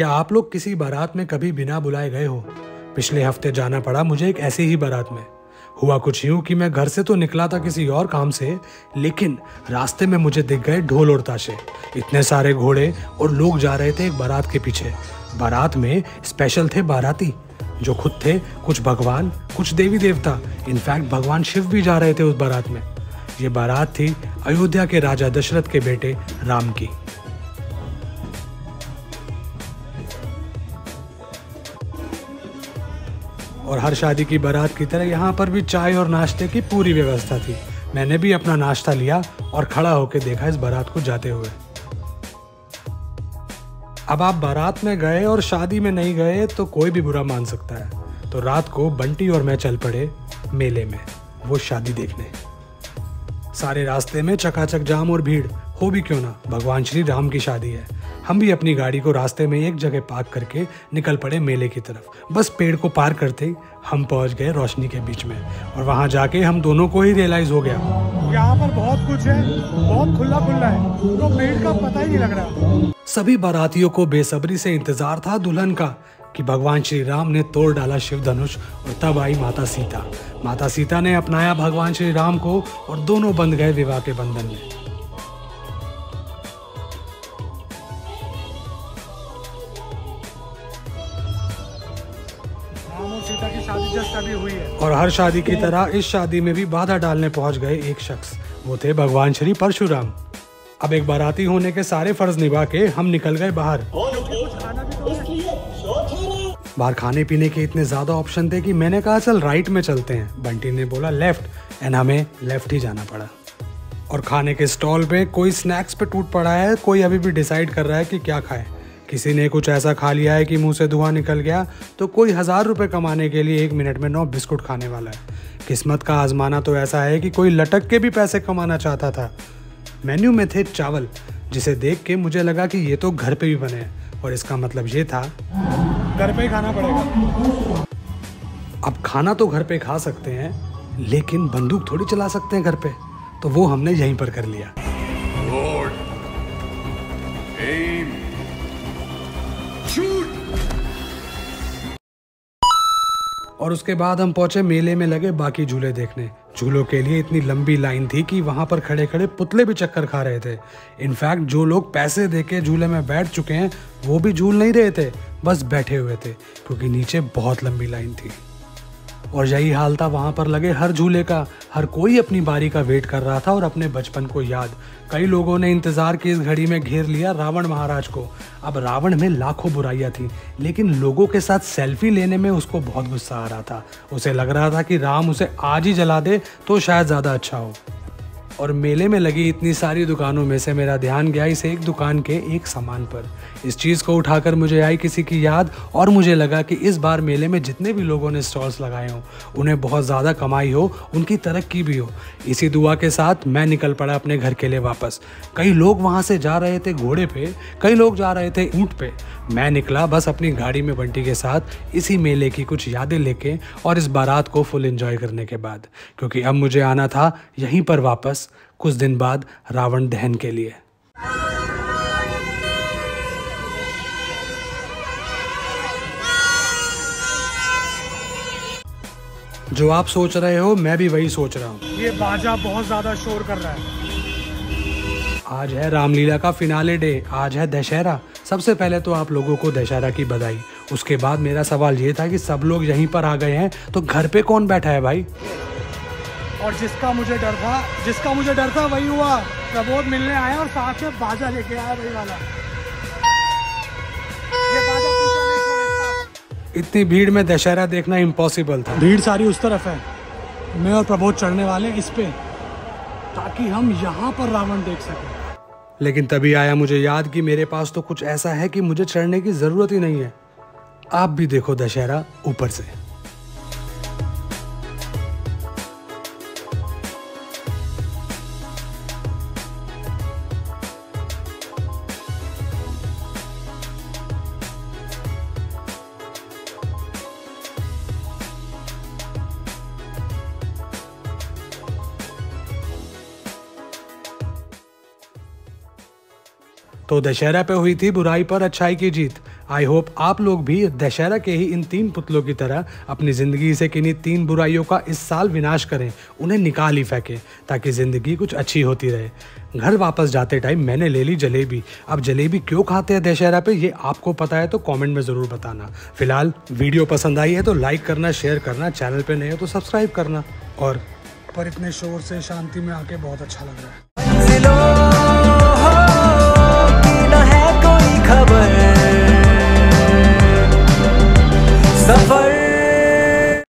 क्या आप लोग किसी बारात में कभी बिना बुलाए गए हो? पिछले हफ्ते जाना पड़ा मुझे एक ऐसी ही बारात में। हुआ कुछ यूं कि मैं घर से तो निकला था किसी और काम से, लेकिन रास्ते में मुझे दिख गए ढोल और ताशे। इतने सारे घोड़े और लोग जा रहे थे एक बारात के पीछे। बारात में स्पेशल थे बाराती, जो खुद थे कुछ भगवान, कुछ देवी देवता। इनफैक्ट भगवान शिव भी जा रहे थे उस बारात में। ये बारात थी अयोध्या के राजा दशरथ के बेटे राम की। और हर शादी की बारात की तरह यहाँ पर भी चाय और नाश्ते की पूरी व्यवस्था थी। मैंने भी अपना नाश्ता लिया और खड़ा होकर देखा इस बारात को जाते हुए। अब आप बारात में गए और शादी में नहीं गए तो कोई भी बुरा मान सकता है। तो रात को बंटी और मैं चल पड़े मेले में, वो शादी देखने। सारे रास्ते में चकाचक जाम और भीड़, हो भी क्यों ना, भगवान श्री राम की शादी है। हम भी अपनी गाड़ी को रास्ते में एक जगह पार्क करके निकल पड़े मेले की तरफ। बस पेड़ को पार करते ही हम पहुंच गए रोशनी के बीच में, और वहां जाके हम दोनों को ही रियलाइज हो गया यहाँ पर बहुत कुछ है, बहुत खुला खुला है, तो पेड़ का पता ही नहीं लग रहा। सभी बारातियों को बेसब्री से इंतजार था दुल्हन का कि भगवान श्री राम ने तोड़ डाला शिव धनुष, और तब आई माता सीता। माता सीता ने अपनाया भगवान श्री राम को और दोनों बंध गए विवाह के बंधन में। सीता की शादी जस्ट अभी हुई है। और हर शादी की तरह इस शादी में भी बाधा डालने पहुंच गए एक शख्स। वो थे भगवान श्री परशुराम। अब एक बाराती होने के सारे फर्ज निभा के हम निकल गए बाहर। बाहर खाने पीने के इतने ज्यादा ऑप्शन थे कि मैंने कहा चल राइट में चलते हैं। बंटी ने बोला लेफ्ट, एंड हमें लेफ्ट ही जाना पड़ा। और खाने के स्टॉल पे कोई स्नैक्स पे टूट पड़ा है, कोई अभी भी डिसाइड कर रहा है कि क्या खाए। किसी ने कुछ ऐसा खा लिया है कि मुंह से धुआं निकल गया, तो कोई 1000 रुपए कमाने के लिए 1 मिनट में 9 बिस्कुट खाने वाला है। किस्मत का आजमाना तो ऐसा है कि कोई लटक के भी पैसे कमाना चाहता था। मेन्यू में थे चावल, जिसे देख के मुझे लगा कि ये तो घर पे भी बने हैं, और इसका मतलब ये था घर पे ही खाना पड़ेगा। अब खाना तो घर पे खा सकते हैं, लेकिन बंदूक थोड़ी चला सकते हैं घर पे, तो वो हमने यहीं पर कर लिया। और उसके बाद हम पहुंचे मेले में लगे बाकी झूले देखने। झूलों के लिए इतनी लंबी लाइन थी कि वहां पर खड़े खड़े पुतले भी चक्कर खा रहे थे। इनफैक्ट जो लोग पैसे देके झूले में बैठ चुके हैं वो भी झूल नहीं रहे थे, बस बैठे हुए थे, क्योंकि नीचे बहुत लंबी लाइन थी। और यही हाल था वहां पर लगे हर झूले का। हर कोई अपनी बारी का वेट कर रहा था और अपने बचपन को याद। कई लोगों ने इंतजार की इस घड़ी में घेर लिया रावण महाराज को। अब रावण में लाखों बुराइयां थी, लेकिन लोगों के साथ सेल्फी लेने में उसको बहुत गुस्सा आ रहा था। उसे लग रहा था कि राम उसे आज ही जला दे तो शायद ज्यादा अच्छा हो। और मेले में लगी इतनी सारी दुकानों में से मेरा ध्यान गया इस एक दुकान के एक सामान पर। इस चीज़ को उठाकर मुझे आई किसी की याद, और मुझे लगा कि इस बार मेले में जितने भी लोगों ने स्टॉल्स लगाए हों उन्हें बहुत ज़्यादा कमाई हो, उनकी तरक्की भी हो। इसी दुआ के साथ मैं निकल पड़ा अपने घर के लिए वापस। कई लोग वहाँ से जा रहे थे घोड़े पे, कई लोग जा रहे थे ऊँट पे। मैं निकला बस अपनी गाड़ी में बंटी के साथ, इसी मेले की कुछ यादें लेके और इस बारात को फुल एंजॉय करने के बाद, क्योंकि अब मुझे आना था यहीं पर वापस कुछ दिन बाद रावण दहन के लिए। जो आप सोच रहे हो मैं भी वही सोच रहा हूँ। ये बाजा बहुत ज्यादा शोर कर रहा है। आज है रामलीला का फिनाले डे, आज है दशहरा। सबसे पहले तो आप लोगों को दशहरा की बधाई। उसके बाद मेरा सवाल ये था कि सब लोग यहीं पर आ गए हैं तो घर पे कौन बैठा है भाई? और जिसका मुझे डर था वही हुआ। प्रबोध मिलने आया और साथ में बाजा लेके आया वही वाला। ये बाजा पीछे नहीं छोड़ेगा। इतनी भीड़ में दशहरा देखना इम्पॉसिबल था। भीड़ सारी उस तरफ है, मैं और प्रबोध चढ़ने वाले इस पे, ताकि हम यहाँ पर रावण देख सकें। लेकिन तभी आया मुझे याद कि मेरे पास तो कुछ ऐसा है कि मुझे चढ़ने की जरूरत ही नहीं है। आप भी देखो दशहरा ऊपर से। तो दशहरा पे हुई थी बुराई पर अच्छाई की जीत। आई होप आप लोग भी दशहरा के ही इन 3 पुतलों की तरह अपनी ज़िंदगी से किन्हीं 3 बुराइयों का इस साल विनाश करें, उन्हें निकाल ही फेंकें ताकि ज़िंदगी कुछ अच्छी होती रहे। घर वापस जाते टाइम मैंने ले ली जलेबी। अब जलेबी क्यों खाते हैं दशहरा पे, ये आपको पता है तो कमेंट में ज़रूर बताना। फिलहाल वीडियो पसंद आई है तो लाइक करना, शेयर करना, चैनल पे नए हो तो सब्सक्राइब करना। और पर इतने शोर से शांति में आके बहुत अच्छा लग रहा है।